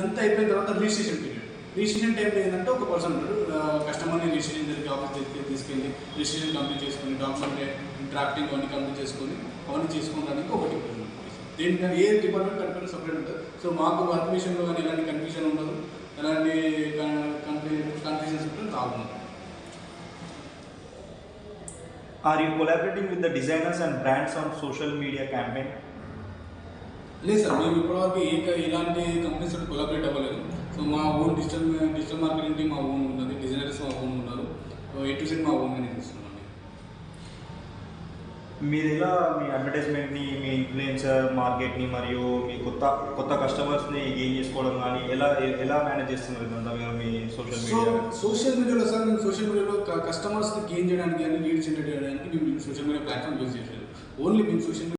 అంతా అయిపోయిన తర్వాత రిజిస్ట్రేషన్ పీరియడ్. రిజిస్ట్రేషన్ టైంలో ఏంటంటే ఒక పర్సన్ ఉంటాడు, కస్టమర్ని రిజిస్ట్రేషన్ దగ్గరికి ఆఫీస్ తీసుకెళ్ళి రిజిస్ట్రేషన్ కంప్లీట్ చేసుకొని డాక్యుమెంట్ డ్రాఫ్టింగ్ అవన్నీ కంప్లీట్ చేసుకొని అవన్నీ చేసుకోవడానికి ఒక డిపార్ట్మెంట్. దేనికన్నా ఏ డిపార్ట్మెంట్ కనిపెట్టి సపరేట్ ఉంటుంది. సో మాకు వర్క్ విషయంలో కానీ ఎలాంటి కన్ఫ్యూజన్ ఉండదు, ఎలాంటి కన్ఫ్యూజన్స్ ఉంటుంది రాకుండా. Are you collaborating with the designers and brands on social media campaign? లేదు సార్, మేము ఇప్పటివరకు ఇలాంటి కంపెనీస్ కొలాబరేట్ అవ్వలేదు. సో మా ఓన్ డిజిటల్ మార్కెటింగ్ టీమ్ మా ఓన్ ఉన్నది, డిజైనర్స్ మా ఓన్ ఉన్నారు. A to Z మా ఓన్గానే తీసుకున్నాం. మీరు ఎలా మీ అడ్వర్టైజ్మెంట్ని, మీ ఇన్ఫ్లుయెన్సర్ మార్కెట్ని మరియు మీ కొత్త కస్టమర్స్ని గెయిన్ చేసుకోవడం కానీ ఎలా మేనేజ్ చేస్తున్నారు ఇదంతా మీరు మీ సోషల్ మీడియాలో సార్ మేము సోషల్ మీడియాలో కస్టమర్స్ని గెయిన్ చేయడానికి కానీ లీడ్ జనరేట్ చేయడానికి మేము సోషల్ మీడియా ప్లాట్ఫామ్ యూజ్ చేయలేదు. ఓన్లీ మేము సోషల్ మీడియా